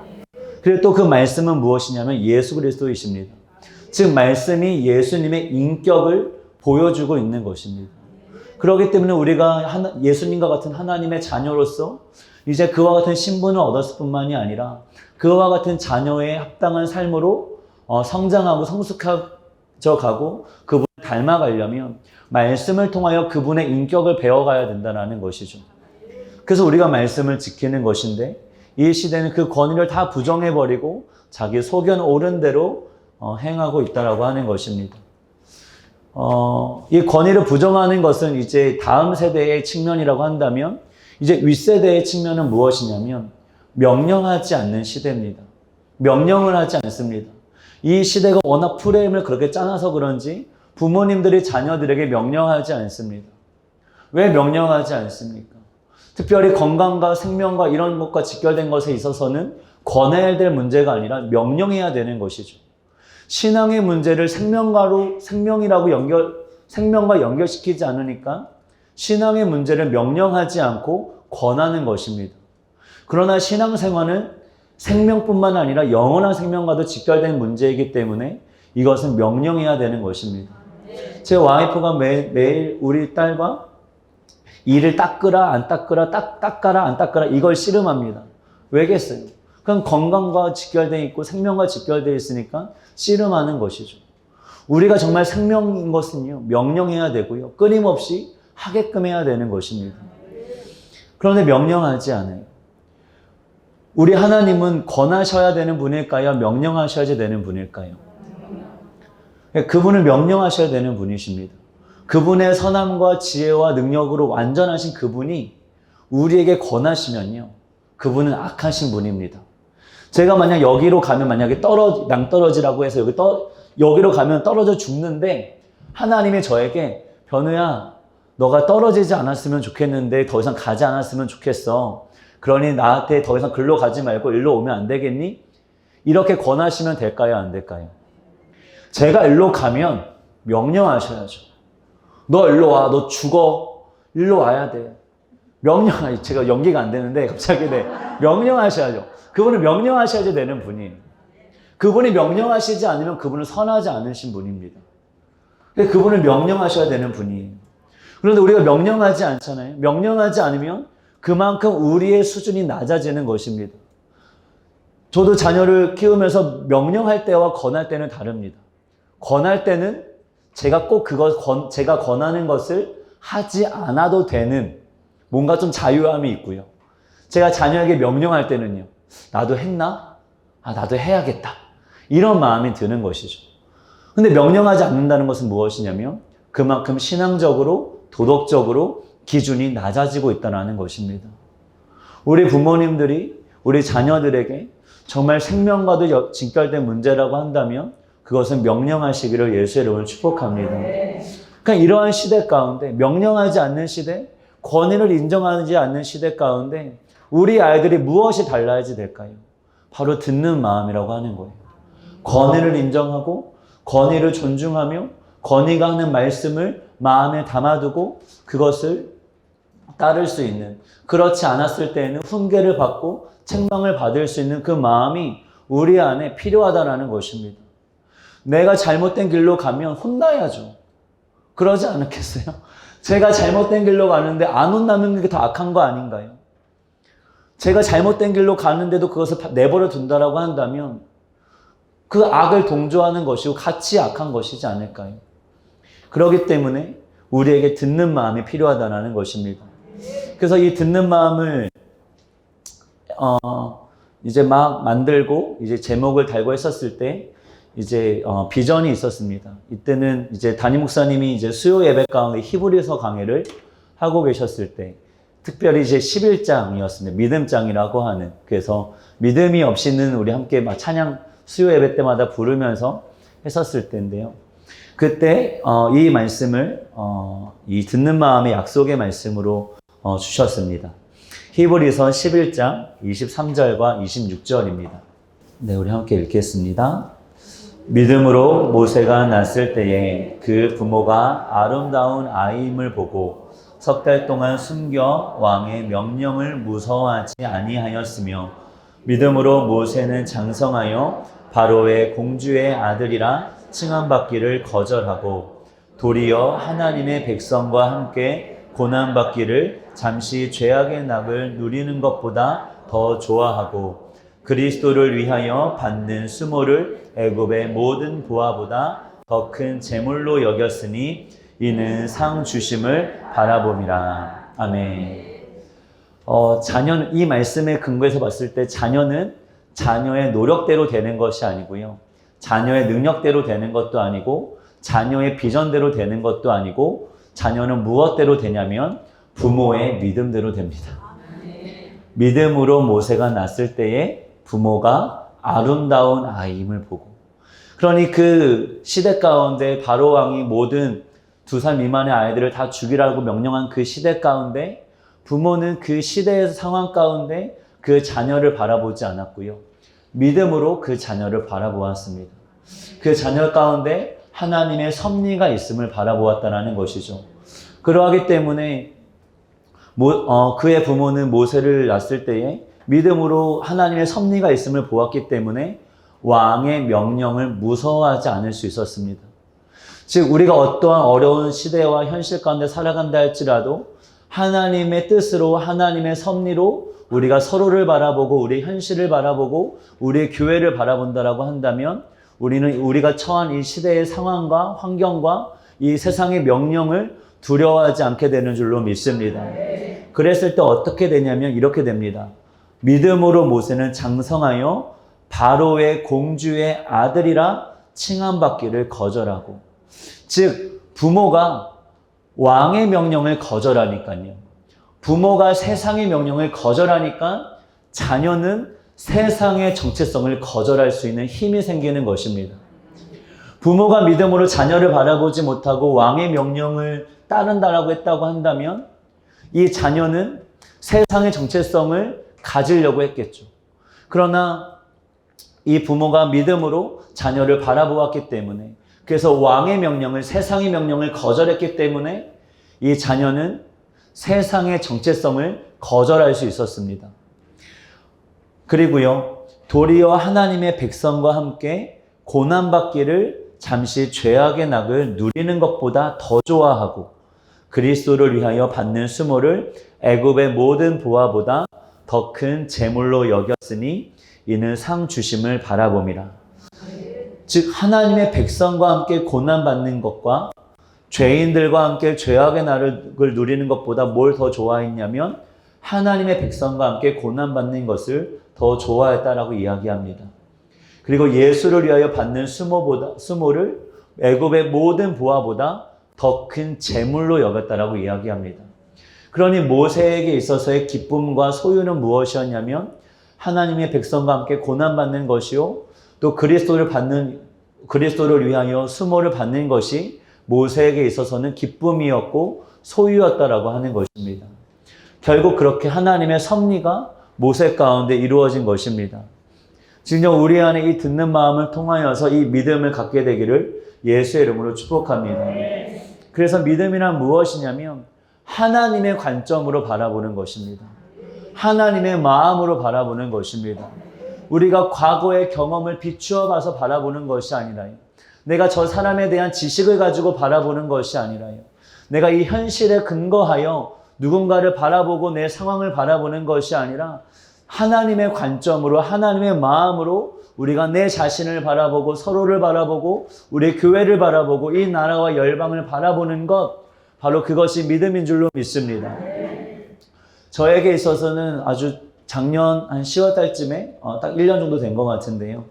[SPEAKER 1] 그리고 또 그 말씀은 무엇이냐면 예수 그리스도이십니다. 즉 말씀이 예수님의 인격을 보여주고 있는 것입니다. 그렇기 때문에 우리가 예수님과 같은 하나님의 자녀로서 이제 그와 같은 신분을 얻었을 뿐만이 아니라 그와 같은 자녀의 합당한 삶으로 성장하고 성숙해져 가고 그분을 닮아가려면 말씀을 통하여 그분의 인격을 배워가야 된다는 것이죠. 그래서 우리가 말씀을 지키는 것인데 이 시대는 그 권위를 다 부정해버리고 자기 소견 옳은 대로 행하고 있다라고 하는 것입니다. 이 권위를 부정하는 것은 이제 다음 세대의 측면이라고 한다면 이제 윗세대의 측면은 무엇이냐면 명령하지 않는 시대입니다. 명령을 하지 않습니다. 이 시대가 워낙 프레임을 그렇게 짜놔서 그런지 부모님들이 자녀들에게 명령하지 않습니다. 왜 명령하지 않습니까? 특별히 건강과 생명과 이런 것과 직결된 것에 있어서는 권해야 될 문제가 아니라 명령해야 되는 것이죠. 신앙의 문제를 생명과 연결시키지 않으니까 신앙의 문제를 명령하지 않고 권하는 것입니다. 그러나 신앙생활은 생명뿐만 아니라 영원한 생명과도 직결된 문제이기 때문에 이것은 명령해야 되는 것입니다. 제 와이프가 매일 우리 딸과 이를 닦으라 안 닦으라 닦아라 안 닦으라 이걸 씨름합니다. 왜겠어요? 그건 건강과 직결되어 있고 생명과 직결되어 있으니까 씨름하는 것이죠. 우리가 정말 생명인 것은요, 명령해야 되고요, 끊임없이 하게끔 해야 되는 것입니다. 그런데 명령하지 않아요. 우리 하나님은 권하셔야 되는 분일까요? 명령하셔야 되는 분일까요? 그분을 명령하셔야 되는 분이십니다. 그분의 선함과 지혜와 능력으로 완전하신 그분이 우리에게 권하시면요, 그분은 악하신 분입니다. 제가 만약 여기로 가면 만약에 낭떠러지라고 해서 여기로 가면 떨어져 죽는데 하나님이 저에게 변우야, 너가 떨어지지 않았으면 좋겠는데 더 이상 가지 않았으면 좋겠어. 그러니 나한테 더 이상 글로 가지 말고 일로 오면 안 되겠니? 이렇게 권하시면 될까요? 안 될까요? 제가 일로 가면 명령하셔야죠. 너 일로 와. 너 죽어. 일로 와야 돼. 제가 연기가 안 되는데 갑자기 명령하셔야죠. 그분은 명령하셔야 되는 분이에요. 그분이 명령하시지 않으면 그분은 선하지 않으신 분입니다. 그분을 명령하셔야 되는 분이에요. 그런데 우리가 명령하지 않잖아요. 명령하지 않으면 그만큼 우리의 수준이 낮아지는 것입니다. 저도 자녀를 키우면서 명령할 때와 권할 때는 다릅니다. 권할 때는 제가 꼭 제가 권하는 것을 하지 않아도 되는 뭔가 좀 자유함이 있고요. 제가 자녀에게 명령할 때는요, 나도 했나? 나도 해야겠다. 이런 마음이 드는 것이죠. 근데 명령하지 않는다는 것은 무엇이냐면 그만큼 신앙적으로, 도덕적으로 기준이 낮아지고 있다는 것입니다. 우리 부모님들이 우리 자녀들에게 정말 생명과도 직결된 문제라고 한다면 그것은 명령하시기를 예수의 이름으로 축복합니다. 그러니까 이러한 시대 가운데, 명령하지 않는 시대, 권위를 인정하지 않는 시대 가운데 우리 아이들이 무엇이 달라야지 될까요? 바로 듣는 마음이라고 하는 거예요. 권위를 인정하고 권위를 존중하며 권위가 하는 말씀을 마음에 담아두고 그것을 따를 수 있는, 그렇지 않았을 때에는 훈계를 받고 책망을 받을 수 있는 그 마음이 우리 안에 필요하다는 것입니다. 내가 잘못된 길로 가면 혼나야죠. 그러지 않겠어요? 제가 잘못된 길로 가는데 안 혼나는 게 더 악한 거 아닌가요? 제가 잘못된 길로 가는데도 그것을 내버려 둔다라고 한다면 그 악을 동조하는 것이고 같이 악한 것이지 않을까요? 그렇기 때문에 우리에게 듣는 마음이 필요하다는 것입니다. 그래서 이 듣는 마음을 이제 막 만들고 이제 제목을 달고 했었을 때 이제 비전이 있었습니다. 이때는 이제 담임 목사님이 이제 수요 예배 가운데 히브리서 강해를 하고 계셨을 때 특별히 이제 11장이었습니다. 믿음장이라고 하는. 그래서 믿음이 없이는 우리 함께 막 찬양 수요 예배 때마다 부르면서 했었을 때인데요. 그때 이 말씀을 이 듣는 마음의 약속의 말씀으로 주셨습니다. 히브리서 11장 23절과 26절입니다. 네, 우리 함께 읽겠습니다. 믿음으로 모세가 낳았을 때에 그 부모가 아름다운 아이임을 보고 석 달 동안 숨겨 왕의 명령을 무서워하지 아니하였으며 믿음으로 모세는 장성하여 바로의 공주의 아들이라 칭함받기를 거절하고 도리어 하나님의 백성과 함께 고난받기를 잠시 죄악의 낙을 누리는 것보다 더 좋아하고 그리스도를 위하여 받는 수모를 애굽의 모든 보화보다 더 큰 재물로 여겼으니 이는 상 주심을 바라봄이라. 아멘. 자녀는, 이 말씀의 근거에서 봤을 때 자녀는 자녀의 노력대로 되는 것이 아니고요. 자녀의 능력대로 되는 것도 아니고 자녀의 비전대로 되는 것도 아니고 자녀는 무엇대로 되냐면 부모의 믿음대로 됩니다. 믿음으로 모세가 낳았을 때에 부모가 아름다운 아이임을 보고, 그러니 그 시대 가운데 바로 왕이 모든 2살 미만의 아이들을 다 죽이라고 명령한 그 시대 가운데 부모는 그 시대의 상황 가운데 그 자녀를 바라보지 않았고요. 믿음으로 그 자녀를 바라보았습니다. 그 자녀 가운데 하나님의 섭리가 있음을 바라보았다라는 것이죠. 그러하기 때문에 그의 부모는 모세를 낳았을 때에 믿음으로 하나님의 섭리가 있음을 보았기 때문에 왕의 명령을 무서워하지 않을 수 있었습니다. 즉 우리가 어떠한 어려운 시대와 현실 가운데 살아간다 할지라도 하나님의 뜻으로 하나님의 섭리로 우리가 서로를 바라보고 우리 현실을 바라보고 우리의 교회를 바라본다라고 한다면 우리는 우리가 처한 이 시대의 상황과 환경과 이 세상의 명령을 두려워하지 않게 되는 줄로 믿습니다. 그랬을 때 어떻게 되냐면 이렇게 됩니다. 믿음으로 모세는 장성하여 바로의 공주의 아들이라 칭함받기를 거절하고, 즉 부모가 왕의 명령을 거절하니까요. 부모가 세상의 명령을 거절하니까 자녀는 세상의 정체성을 거절할 수 있는 힘이 생기는 것입니다. 부모가 믿음으로 자녀를 바라보지 못하고 왕의 명령을 따른다라고 했다고 한다면 이 자녀는 세상의 정체성을 가지려고 했겠죠. 그러나 이 부모가 믿음으로 자녀를 바라보았기 때문에, 그래서 왕의 명령을, 세상의 명령을 거절했기 때문에 이 자녀는 세상의 정체성을 거절할 수 있었습니다. 그리고요, 도리어 하나님의 백성과 함께 고난받기를 잠시 죄악의 낙을 누리는 것보다 더 좋아하고 그리스도를 위하여 받는 수모를 애굽의 모든 보화보다 더 큰 재물로 여겼으니 이는 상 주심을 바라봄이라. 즉 하나님의 백성과 함께 고난받는 것과 죄인들과 함께 죄악의 날을 누리는 것보다 뭘 더 좋아했냐면 하나님의 백성과 함께 고난받는 것을 더 좋아했다라고 이야기합니다. 그리고 예수를 위하여 받는 수모를 애굽의 모든 보화보다 더 큰 재물로 여겼다라고 이야기합니다. 그러니 모세에게 있어서의 기쁨과 소유는 무엇이었냐면 하나님의 백성과 함께 고난받는 것이요, 또 그리스도를 위하여 수모를 받는 것이 모세에게 있어서는 기쁨이었고 소유였다라고 하는 것입니다. 결국 그렇게 하나님의 섭리가 모세 가운데 이루어진 것입니다. 진정 우리 안에 이 듣는 마음을 통하여서 이 믿음을 갖게 되기를 예수의 이름으로 축복합니다. 그래서 믿음이란 무엇이냐면 하나님의 관점으로 바라보는 것입니다. 하나님의 마음으로 바라보는 것입니다. 우리가 과거의 경험을 비추어 봐서 바라보는 것이 아니라요. 내가 저 사람에 대한 지식을 가지고 바라보는 것이 아니라요. 내가 이 현실에 근거하여 누군가를 바라보고 내 상황을 바라보는 것이 아니라 하나님의 관점으로, 하나님의 마음으로 우리가 내 자신을 바라보고 서로를 바라보고 우리 교회를 바라보고 이 나라와 열방을 바라보는 것, 바로 그것이 믿음인 줄로 믿습니다. 저에게 있어서는 아주 작년 한 10월 달쯤에 딱 1년 정도 된 것 같은데요.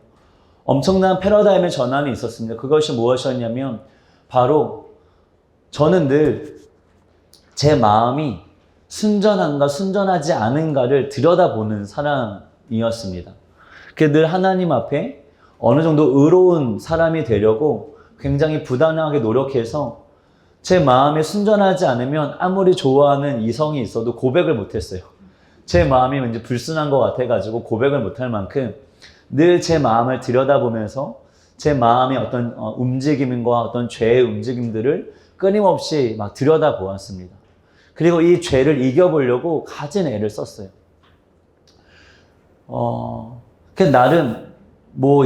[SPEAKER 1] 엄청난 패러다임의 전환이 있었습니다. 그것이 무엇이었냐면 바로 저는 늘 제 마음이 순전한가 순전하지 않은가를 들여다보는 사람이었습니다. 늘 하나님 앞에 어느 정도 의로운 사람이 되려고 굉장히 부단하게 노력해서 제 마음이 순전하지 않으면 아무리 좋아하는 이성이 있어도 고백을 못했어요. 제 마음이 왠지 불순한 것 같아가지고 고백을 못할 만큼 늘 제 마음을 들여다보면서 제 마음의 어떤 움직임과 어떤 죄의 움직임들을 끊임없이 막 들여다보았습니다. 그리고 이 죄를 이겨보려고 가진 애를 썼어요. 나름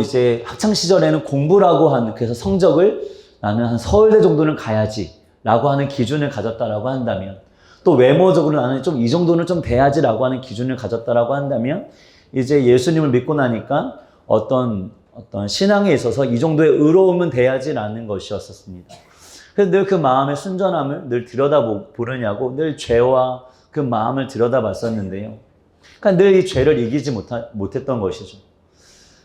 [SPEAKER 1] 이제 학창시절에는 공부라고 하는, 그래서 성적을 나는 한 서울대 정도는 가야지 라고 하는 기준을 가졌다라고 한다면, 또 외모적으로 나는 좀 이 정도는 좀 돼야지 라고 하는 기준을 가졌다라고 한다면, 이제 예수님을 믿고 나니까 어떤 신앙에 있어서 이 정도의 의로움은 돼야지라는 것이었습니다. 그래서 늘 그 마음의 순전함을 늘 들여다보느냐고 늘 죄와 그 마음을 들여다봤었는데요. 그러니까 늘 이 죄를 이기지 못했던 것이죠.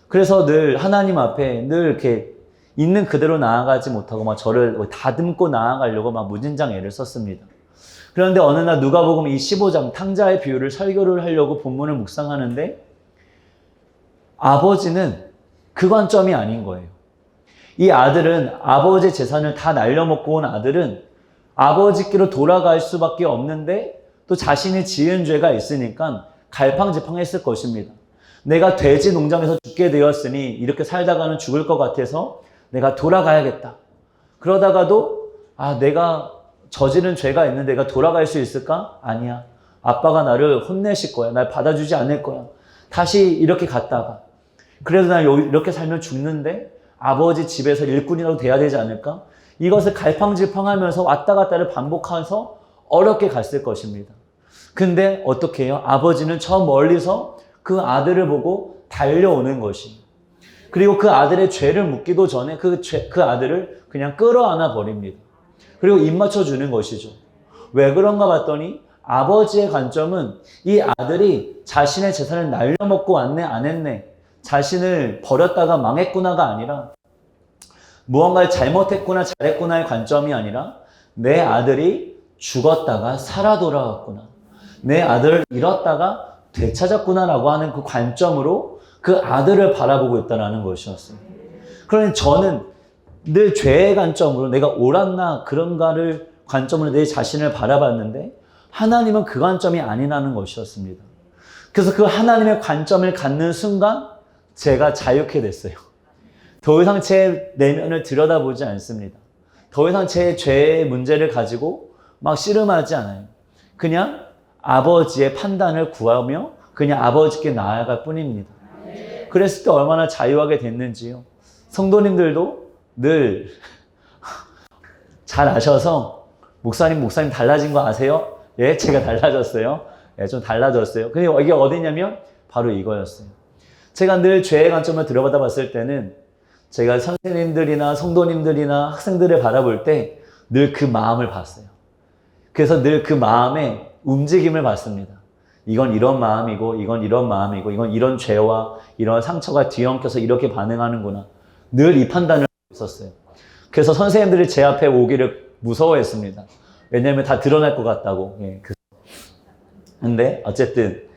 [SPEAKER 1] 그래서 늘 하나님 앞에 늘 이렇게 있는 그대로 나아가지 못하고 막 저를 다듬고 나아가려고 막 무진장 애를 썼습니다. 그런데 어느 날 누가복음 이 15장 탕자의 비유를 설교를 하려고 본문을 묵상하는데 아버지는 그 관점이 아닌 거예요. 이 아들은 아버지의 재산을 다 날려먹고 온 아들은 아버지께로 돌아갈 수밖에 없는데 또 자신이 지은 죄가 있으니까 갈팡질팡했을 것입니다. 내가 돼지 농장에서 죽게 되었으니 이렇게 살다가는 죽을 것 같아서 내가 돌아가야겠다. 그러다가도 내가 저지른 죄가 있는데 내가 돌아갈 수 있을까? 아니야. 아빠가 나를 혼내실 거야. 날 받아주지 않을 거야. 다시 이렇게 갔다가 그래도 나 이렇게 살면 죽는데 아버지 집에서 일꾼이라도 돼야 되지 않을까? 이것을 갈팡질팡하면서 왔다 갔다를 반복해서 어렵게 갔을 것입니다. 근데 어떻게 해요? 아버지는 저 멀리서 그 아들을 보고 달려오는 것이. 그리고 그 아들의 죄를 묻기도 전에 그 아들을 그냥 끌어안아 버립니다. 그리고 입 맞춰주는 것이죠. 왜 그런가 봤더니 아버지의 관점은 이 아들이 자신의 재산을 날려먹고 왔네 안 했네, 자신을 버렸다가 망했구나가 아니라 무언가를 잘못했구나 잘했구나의 관점이 아니라 내 아들이 죽었다가 살아 돌아왔구나, 내 아들을 잃었다가 되찾았구나라고 하는 그 관점으로 그 아들을 바라보고 있다는 것이었어요. 그러니 저는 늘 죄의 관점으로 내가 옳았나 그런가를 관점으로 내 자신을 바라봤는데 하나님은 그 관점이 아니라는 것이었습니다. 그래서 그 하나님의 관점을 갖는 순간 제가 자유케 됐어요. 더 이상 제 내면을 들여다보지 않습니다. 더 이상 제 죄의 문제를 가지고 막 씨름하지 않아요. 그냥 아버지의 판단을 구하며 그냥 아버지께 나아갈 뿐입니다. 그랬을 때 얼마나 자유하게 됐는지요. 성도님들도 늘 잘 아셔서 목사님 달라진 거 아세요? 예, 제가 달라졌어요. 예, 좀 달라졌어요. 근데 이게 어디냐면 바로 이거였어요. 제가 늘 죄의 관점을 들여받아 봤을 때는 제가 선생님들이나 성도님들이나 학생들을 바라볼 때 늘 그 마음을 봤어요. 그래서 늘 그 마음의 움직임을 봤습니다. 이건 이런 마음이고 이건 이런 마음이고 이건 이런 죄와 이런 상처가 뒤엉켜서 이렇게 반응하는구나. 늘 이 판단을 했었어요. 그래서 선생님들이 제 앞에 오기를 무서워했습니다. 왜냐하면 다 드러날 것 같다고. 예, 근데 어쨌든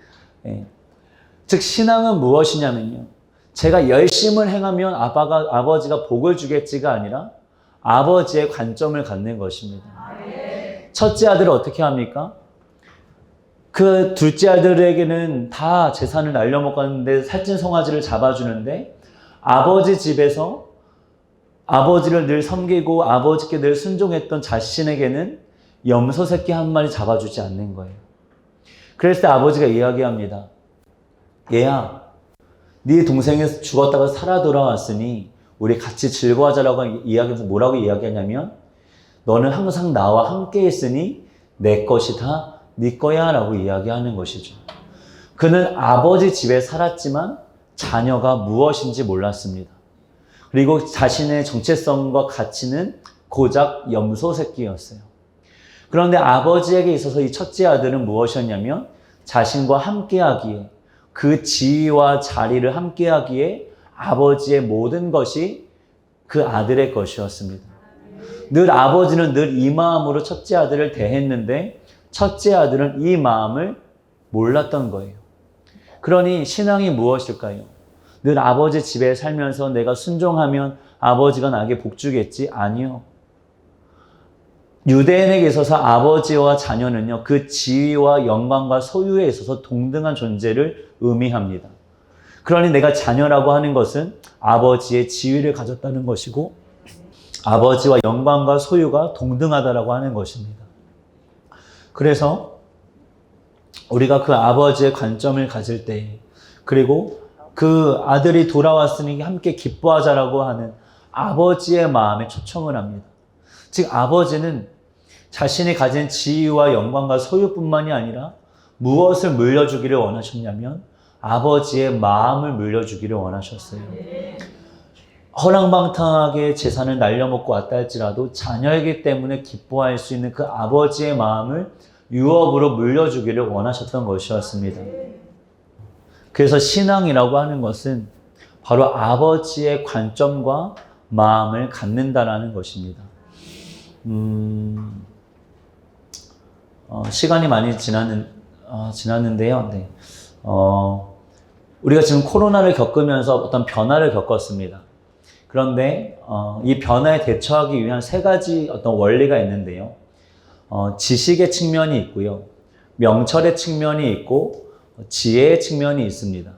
[SPEAKER 1] 즉 신앙은 무엇이냐면요. 제가 열심을 행하면 아버지가 복을 주겠지가 아니라 아버지의 관점을 갖는 것입니다. 첫째 아들을 어떻게 합니까? 그 둘째 아들에게는 다 재산을 날려먹었는데 살찐 송아지를 잡아주는데 아버지 집에서 아버지를 늘 섬기고 아버지께 늘 순종했던 자신에게는 염소 새끼 한 마리 잡아주지 않는 거예요. 그랬을 때 아버지가 이야기합니다. 얘야, 네 동생이 죽었다가 살아 돌아왔으니 우리 같이 즐거워하자라고 이야기해서 뭐라고 이야기하냐면 너는 항상 나와 함께 있으니 내 것이 다 네 거야 라고 이야기하는 것이죠. 그는 아버지 집에 살았지만 자녀가 무엇인지 몰랐습니다. 그리고 자신의 정체성과 가치는 고작 염소 새끼였어요. 그런데 아버지에게 있어서 이 첫째 아들은 무엇이었냐면 자신과 함께하기에 그 지위와 자리를 함께하기에 아버지의 모든 것이 그 아들의 것이었습니다. 늘 아버지는 늘 이 마음으로 첫째 아들을 대했는데 첫째 아들은 이 마음을 몰랐던 거예요. 그러니 신앙이 무엇일까요? 늘 아버지 집에 살면서 내가 순종하면 아버지가 나에게 복 주겠지? 아니요. 유대인에게 있어서 아버지와 자녀는요, 그 지위와 영광과 소유에 있어서 동등한 존재를 의미합니다. 그러니 내가 자녀라고 하는 것은 아버지의 지위를 가졌다는 것이고 아버지와 영광과 소유가 동등하다라고 하는 것입니다. 그래서 우리가 그 아버지의 관점을 가질 때 그리고 그 아들이 돌아왔으니 함께 기뻐하자라고 하는 아버지의 마음에 초청을 합니다. 즉 아버지는 자신이 가진 지위와 영광과 소유뿐만이 아니라 무엇을 물려주기를 원하셨냐면 아버지의 마음을 물려주기를 원하셨어요. 허랑방탕하게 재산을 날려먹고 왔다 할지라도 자녀이기 때문에 기뻐할 수 있는 그 아버지의 마음을 유업으로 물려주기를 원하셨던 것이었습니다. 그래서 신앙이라고 하는 것은 바로 아버지의 관점과 마음을 갖는다라는 것입니다. 시간이 많이 지났는데요. 네. 우리가 지금 코로나를 겪으면서 어떤 변화를 겪었습니다. 그런데 이 변화에 대처하기 위한 세 가지 어떤 원리가 있는데요. 지식의 측면이 있고요. 명철의 측면이 있고 지혜의 측면이 있습니다.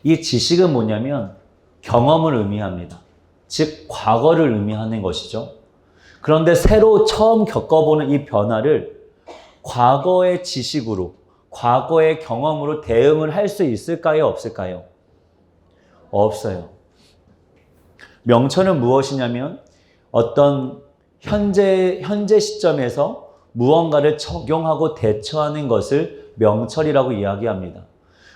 [SPEAKER 1] 이 지식은 뭐냐면 경험을 의미합니다. 즉 과거를 의미하는 것이죠. 그런데 새로 처음 겪어보는 이 변화를 과거의 지식으로, 과거의 경험으로 대응을 할 수 있을까요? 없을까요? 없어요. 명철은 무엇이냐면 어떤 현재 시점에서 무언가를 적용하고 대처하는 것을 명철이라고 이야기합니다.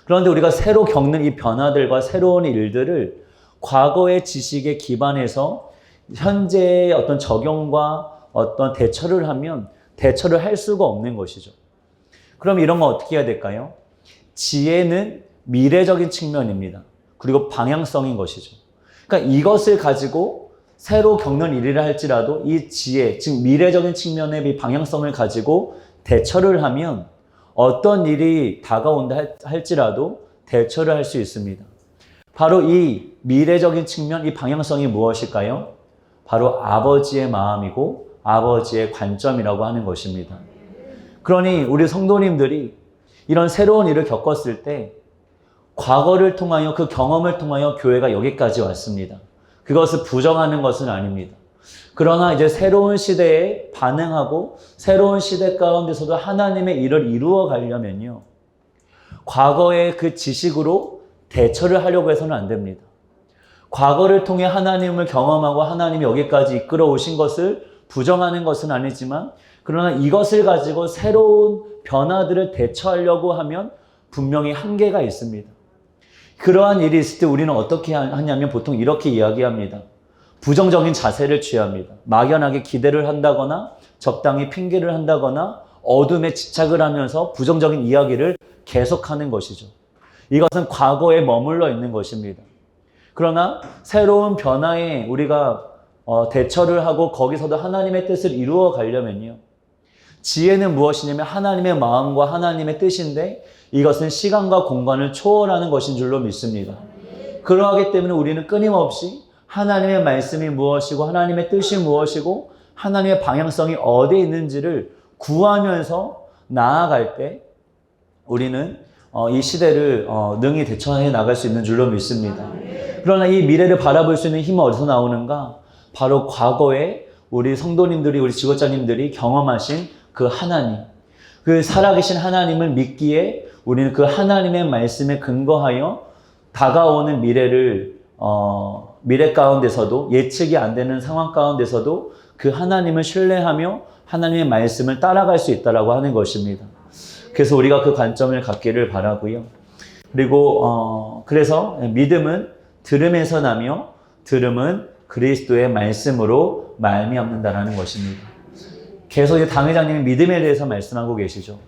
[SPEAKER 1] 그런데 우리가 새로 겪는 이 변화들과 새로운 일들을 과거의 지식에 기반해서 현재의 어떤 적용과 어떤 대처를 하면 대처를 할 수가 없는 것이죠. 그럼 이런 건 어떻게 해야 될까요? 지혜는 미래적인 측면입니다. 그리고 방향성인 것이죠. 그러니까 이것을 가지고 새로 겪는 일이라 할지라도 이 지혜, 즉 미래적인 측면의 이 방향성을 가지고 대처를 하면 어떤 일이 다가온다 할지라도 대처를 할 수 있습니다. 바로 이 미래적인 측면, 이 방향성이 무엇일까요? 바로 아버지의 마음이고 아버지의 관점이라고 하는 것입니다. 그러니 우리 성도님들이 이런 새로운 일을 겪었을 때 과거를 통하여 그 경험을 통하여 교회가 여기까지 왔습니다. 그것을 부정하는 것은 아닙니다. 그러나 이제 새로운 시대에 반응하고 새로운 시대 가운데서도 하나님의 일을 이루어 가려면요. 과거의 그 지식으로 대처를 하려고 해서는 안 됩니다. 과거를 통해 하나님을 경험하고 하나님이 여기까지 이끌어 오신 것을 부정하는 것은 아니지만 그러나 이것을 가지고 새로운 변화들을 대처하려고 하면 분명히 한계가 있습니다. 그러한 일이 있을 때 우리는 어떻게 하냐면 보통 이렇게 이야기합니다. 부정적인 자세를 취합니다. 막연하게 기대를 한다거나 적당히 핑계를 한다거나 어둠에 집착을 하면서 부정적인 이야기를 계속하는 것이죠. 이것은 과거에 머물러 있는 것입니다. 그러나 새로운 변화에 우리가 대처를 하고 거기서도 하나님의 뜻을 이루어 가려면요. 지혜는 무엇이냐면 하나님의 마음과 하나님의 뜻인데 이것은 시간과 공간을 초월하는 것인 줄로 믿습니다. 그러하기 때문에 우리는 끊임없이 하나님의 말씀이 무엇이고 하나님의 뜻이 무엇이고 하나님의 방향성이 어디에 있는지를 구하면서 나아갈 때 우리는 이 시대를 능히 대처해 나갈 수 있는 줄로 믿습니다. 그러나 이 미래를 바라볼 수 있는 힘은 어디서 나오는가? 바로 과거에 우리 성도님들이 우리 지도자님들이 경험하신 그 하나님, 그 살아계신 하나님을 믿기에 우리는 그 하나님의 말씀에 근거하여 다가오는 미래를 미래 가운데서도 예측이 안 되는 상황 가운데서도 그 하나님을 신뢰하며 하나님의 말씀을 따라갈 수 있다라고 하는 것입니다. 그래서 우리가 그 관점을 갖기를 바라고요. 그리고 그래서 믿음은 들음에서 나며 들음은 그리스도의 말씀으로 말미암는다라는 것입니다. 계속 당회장님이 믿음에 대해서 말씀하고 계시죠.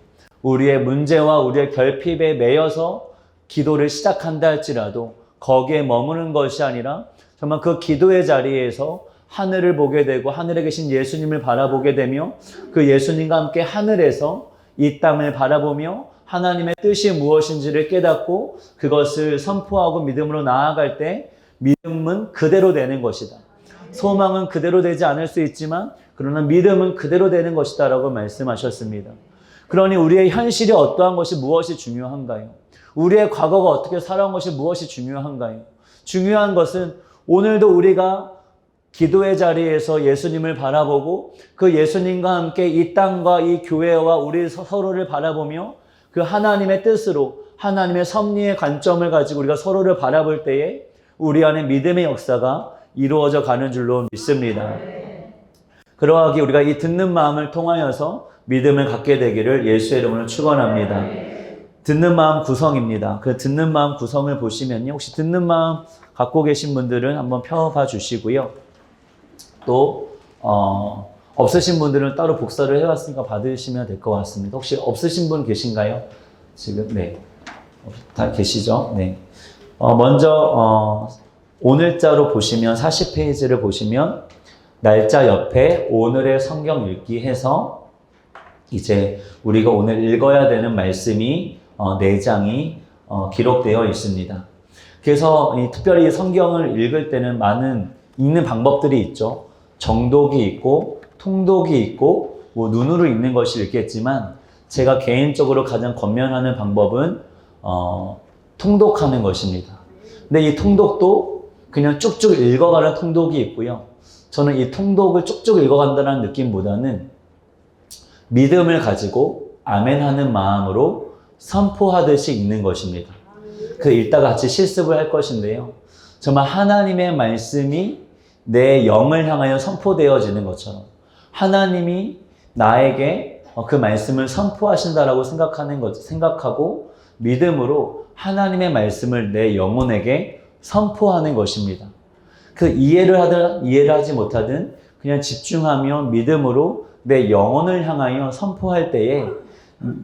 [SPEAKER 1] 우리의 문제와 우리의 결핍에 매여서 기도를 시작한다 할지라도 거기에 머무는 것이 아니라 정말 그 기도의 자리에서 하늘을 보게 되고 하늘에 계신 예수님을 바라보게 되며 그 예수님과 함께 하늘에서 이 땅을 바라보며 하나님의 뜻이 무엇인지를 깨닫고 그것을 선포하고 믿음으로 나아갈 때 믿음은 그대로 되는 것이다. 소망은 그대로 되지 않을 수 있지만 그러나 믿음은 그대로 되는 것이다 라고 말씀하셨습니다. 그러니 우리의 현실이 어떠한 것이 무엇이 중요한가요? 우리의 과거가 어떻게 살아온 것이 무엇이 중요한가요? 중요한 것은 오늘도 우리가 기도의 자리에서 예수님을 바라보고 그 예수님과 함께 이 땅과 이 교회와 우리 서로를 바라보며 그 하나님의 뜻으로 하나님의 섭리의 관점을 가지고 우리가 서로를 바라볼 때에 우리 안에 믿음의 역사가 이루어져 가는 줄로 믿습니다. 그러하기 우리가 이 듣는 마음을 통하여서 믿음을 갖게 되기를 예수의 이름으로 축원합니다. 듣는 마음 구성입니다. 그 듣는 마음 구성을 보시면요. 혹시 듣는 마음 갖고 계신 분들은 한번 펴봐 주시고요. 또 없으신 분들은 따로 복사를 해왔으니까 받으시면 될 것 같습니다. 혹시 없으신 분 계신가요? 지금 네, 다 계시죠? 네. 먼저 오늘자로 보시면 40페이지를 보시면 날짜 옆에 오늘의 성경 읽기 해서 이제 우리가 오늘 읽어야 되는 말씀이 4장이 기록되어 있습니다. 그래서 특별히 성경을 읽을 때는 많은 읽는 방법들이 있죠. 정독이 있고 통독이 있고 뭐 눈으로 읽는 것이 있겠지만 제가 개인적으로 가장 권면하는 방법은 통독하는 것입니다. 근데 이 통독도 그냥 쭉쭉 읽어가는 통독이 있고요. 저는 이 통독을 쭉쭉 읽어간다는 느낌보다는 믿음을 가지고 아멘 하는 마음으로 선포하듯이 읽는 것입니다. 그 읽다가 같이 실습을 할 것인데요. 정말 하나님의 말씀이 내 영을 향하여 선포되어지는 것처럼 하나님이 나에게 그 말씀을 선포하신다라고 생각하고 믿음으로 하나님의 말씀을 내 영혼에게 선포하는 것입니다. 그 이해를 하지 못하든 그냥 집중하며 믿음으로 내 영혼을 향하여 선포할 때에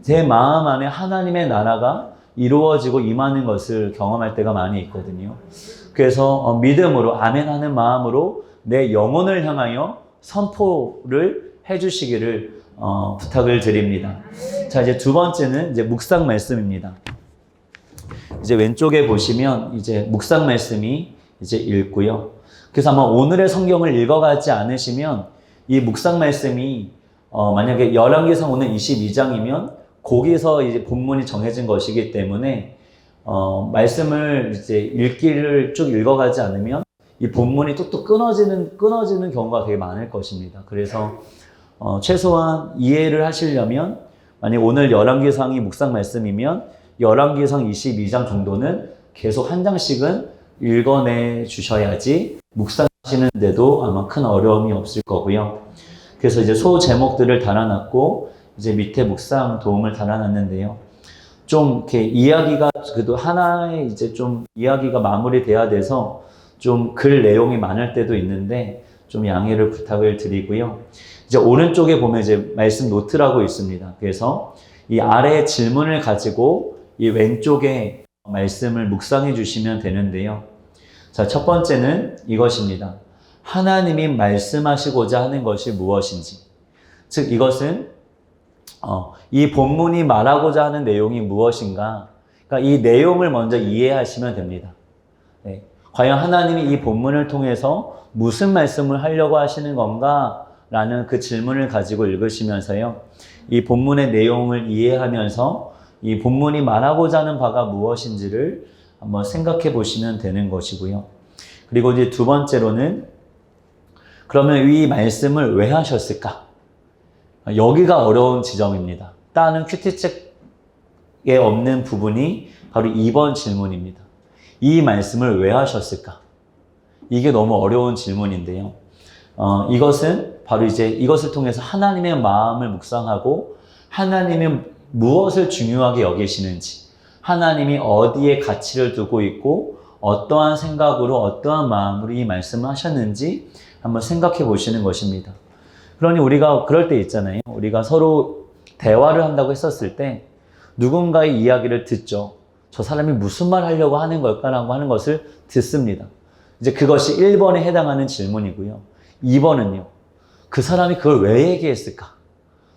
[SPEAKER 1] 제 마음 안에 하나님의 나라가 이루어지고 임하는 것을 경험할 때가 많이 있거든요. 그래서 믿음으로 아멘 하는 마음으로 내 영혼을 향하여 선포를 해주시기를 부탁을 드립니다. 자, 이제 두 번째는 이제 묵상 말씀입니다. 이제 왼쪽에 보시면 이제 묵상 말씀이 이제 읽고요. 그래서 아마 오늘의 성경을 읽어가지 않으시면 이 묵상 말씀이 만약에 열왕기상 오늘 22장이면 거기서 이제 본문이 정해진 것이기 때문에 말씀을 이제 읽기를 쭉 읽어가지 않으면 이 본문이 뚝뚝 끊어지는 경우가 되게 많을 것입니다. 그래서 최소한 이해를 하시려면 만약 오늘 열왕기상이 묵상 말씀이면 열왕기상 22장 정도는 계속 한 장씩은 읽어내 주셔야지 묵상하시는데도 아마 큰 어려움이 없을 거고요. 그래서 이제 소 제목들을 달아놨고 이제 밑에 묵상 도움을 달아놨는데요. 좀 이렇게 이야기가 그래도 하나의 이제 좀 이야기가 마무리돼야 돼서 좀 글 내용이 많을 때도 있는데 좀 양해를 부탁을 드리고요. 이제 오른쪽에 보면 이제 말씀 노트라고 있습니다. 그래서 이 아래에 질문을 가지고 이 왼쪽에 말씀을 묵상해 주시면 되는데요. 자, 첫 번째는 이것입니다. 하나님이 말씀하시고자 하는 것이 무엇인지. 즉, 이것은, 이 본문이 말하고자 하는 내용이 무엇인가. 그러니까 이 내용을 먼저 이해하시면 됩니다. 네. 과연 하나님이 이 본문을 통해서 무슨 말씀을 하려고 하시는 건가? 라는 그 질문을 가지고 읽으시면서요. 이 본문의 내용을 이해하면서 이 본문이 말하고자 하는 바가 무엇인지를 한번 생각해 보시면 되는 것이고요. 그리고 이제 두 번째로는 그러면 이 말씀을 왜 하셨을까? 여기가 어려운 지점입니다. 다른 큐티책에 없는 부분이 바로 2번 질문입니다. 이 말씀을 왜 하셨을까? 이게 너무 어려운 질문인데요. 이것은 바로 이제 이것을 통해서 하나님의 마음을 묵상하고 하나님이 무엇을 중요하게 여기시는지, 하나님이 어디에 가치를 두고 있고 어떠한 생각으로 어떠한 마음으로 이 말씀을 하셨는지 한번 생각해 보시는 것입니다. 그러니 우리가 그럴 때 있잖아요. 우리가 서로 대화를 한다고 했었을 때 누군가의 이야기를 듣죠. 저 사람이 무슨 말 하려고 하는 걸까라고 하는 것을 듣습니다. 이제 그것이 1번에 해당하는 질문이고요. 2번은요. 그 사람이 그걸 왜 얘기했을까?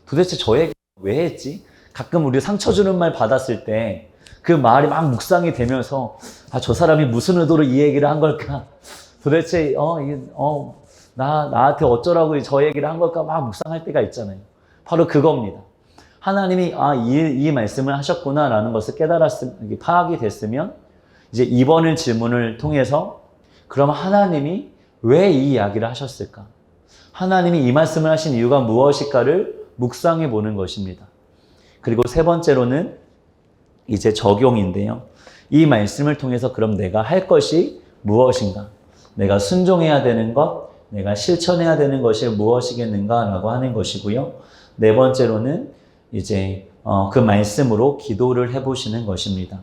[SPEAKER 1] 도대체 저 얘기 왜 했지? 가끔 우리 상처 주는 말 받았을 때 그 말이 막 묵상이 되면서 저 사람이 무슨 의도로 이 얘기를 한 걸까? 도대체 나한테 어쩌라고 저 얘기를 한 걸까? 막 묵상할 때가 있잖아요. 바로 그겁니다. 하나님이 이 말씀을 하셨구나라는 것을 파악이 됐으면 이제 2번의 질문을 통해서 그럼 하나님이 왜 이 이야기를 하셨을까? 하나님이 이 말씀을 하신 이유가 무엇일까를 묵상해 보는 것입니다. 그리고 세 번째로는 이제 적용인데요. 이 말씀을 통해서 그럼 내가 할 것이 무엇인가? 내가 순종해야 되는 것, 내가 실천해야 되는 것이 무엇이겠는가라고 하는 것이고요. 네 번째로는 이제 그 말씀으로 기도를 해보시는 것입니다.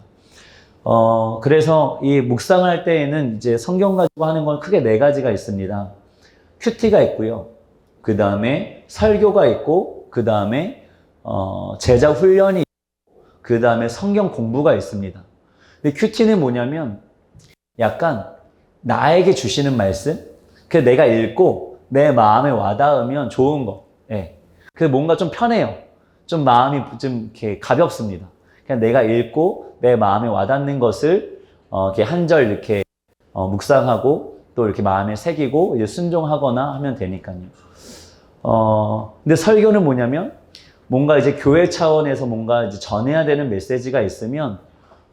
[SPEAKER 1] 그래서 이 묵상을 할 때에는 이제 성경 가지고 하는 건 크게 4가지가 있습니다. 큐티가 있고요. 그 다음에 설교가 있고, 그 다음에 제자 훈련이 있고, 그 다음에 성경 공부가 있습니다. 근데 큐티는 뭐냐면 약간 나에게 주시는 말씀, 그 내가 읽고 내 마음에 와닿으면 좋은 거. 예. 그 뭔가 좀 편해요. 좀 마음이 좀 이렇게 가볍습니다. 그냥 내가 읽고 내 마음에 와닿는 것을 이렇게 한 절 이렇게 묵상하고 또 이렇게 마음에 새기고 이제 순종하거나 하면 되니까요. 근데 설교는 뭐냐면 뭔가 이제 교회 차원에서 뭔가 이제 전해야 되는 메시지가 있으면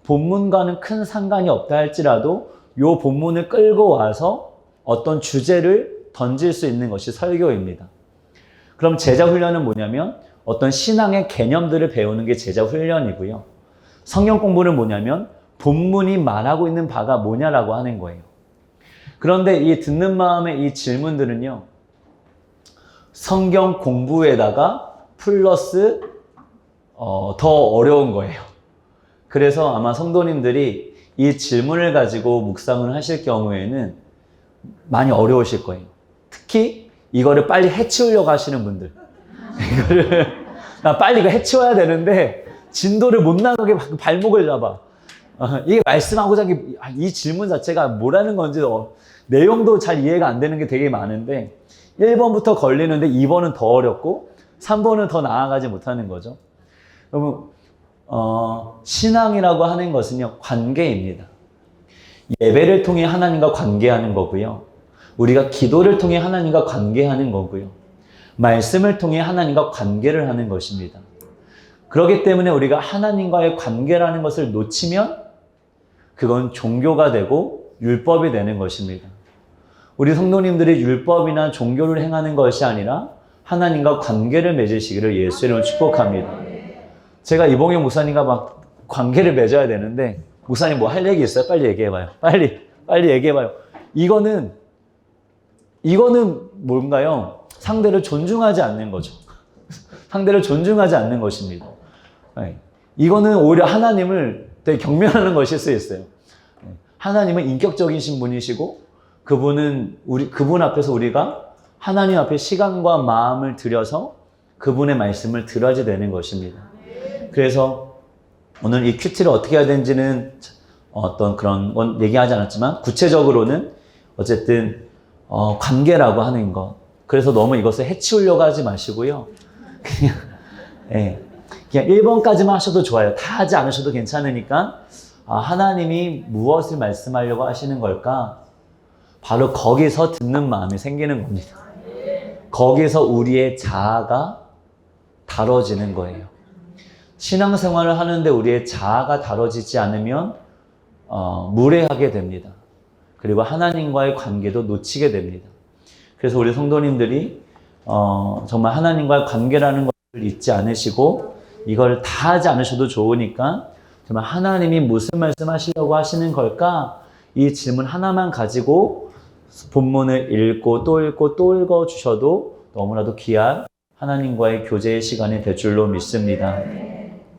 [SPEAKER 1] 본문과는 큰 상관이 없다 할지라도 요 본문을 끌고 와서 어떤 주제를 던질 수 있는 것이 설교입니다. 그럼 제자 훈련은 뭐냐면 어떤 신앙의 개념들을 배우는 게 제자 훈련이고요. 성경 공부는 뭐냐면 본문이 말하고 있는 바가 뭐냐라고 하는 거예요. 그런데 이 듣는 마음의 이 질문들은요, 성경 공부에다가 플러스 더 어려운 거예요. 그래서 아마 성도님들이 이 질문을 가지고 묵상을 하실 경우에는 많이 어려우실 거예요. 특히 이거를 빨리 해치우려고 하시는 분들. 이거를 나 빨리 이거 해치워야 되는데 진도를 못 나가게 발목을 잡아. 이게 말씀하고자 한 게 이 질문 자체가 뭐라는 건지 내용도 잘 이해가 안 되는 게 되게 많은데 1번부터 걸리는데 2번은 더 어렵고 3번은 더 나아가지 못하는 거죠. 그러면 신앙이라고 하는 것은요, 관계입니다. 예배를 통해 하나님과 관계하는 거고요. 우리가 기도를 통해 하나님과 관계하는 거고요. 말씀을 통해 하나님과 관계를 하는 것입니다. 그렇기 때문에 우리가 하나님과의 관계라는 것을 놓치면 그건 종교가 되고 율법이 되는 것입니다. 우리 성도님들이 율법이나 종교를 행하는 것이 아니라 하나님과 관계를 맺으시기를 예수의 이름으로 축복합니다. 제가 이봉영 목사님과 막 관계를 맺어야 되는데 목사님 뭐 할 얘기 있어요? 빨리 얘기해봐요. 빨리 얘기해봐요. 이거는 뭔가요? 상대를 존중하지 않는 거죠. 상대를 존중하지 않는 것입니다. 이거는 오히려 하나님을 되게 경멸하는 것일 수 있어요. 하나님은 인격적이신 분이시고 그분 앞에서 우리가 하나님 앞에 시간과 마음을 들여서 그분의 말씀을 들어야지 되는 것입니다. 그래서 오늘 이 큐티를 어떻게 해야 되는지는 어떤 그런 건 얘기하지 않았지만 구체적으로는 어쨌든 관계라고 하는 것. 그래서 너무 이것을 해치우려고 하지 마시고요. 그냥 1번까지만 하셔도 좋아요. 다 하지 않으셔도 괜찮으니까 하나님이 무엇을 말씀하려고 하시는 걸까? 바로 거기서 듣는 마음이 생기는 겁니다. 거기서 우리의 자아가 다뤄지는 거예요. 신앙생활을 하는데 우리의 자아가 다뤄지지 않으면 무례하게 됩니다. 그리고 하나님과의 관계도 놓치게 됩니다. 그래서 우리 성도님들이 정말 하나님과의 관계라는 것을 잊지 않으시고 이걸 다 하지 않으셔도 좋으니까 정말 하나님이 무슨 말씀하시려고 하시는 걸까? 이 질문 하나만 가지고 본문을 읽고 또 읽어주셔도 너무나도 귀한 하나님과의 교제의 시간이 될 줄로 믿습니다.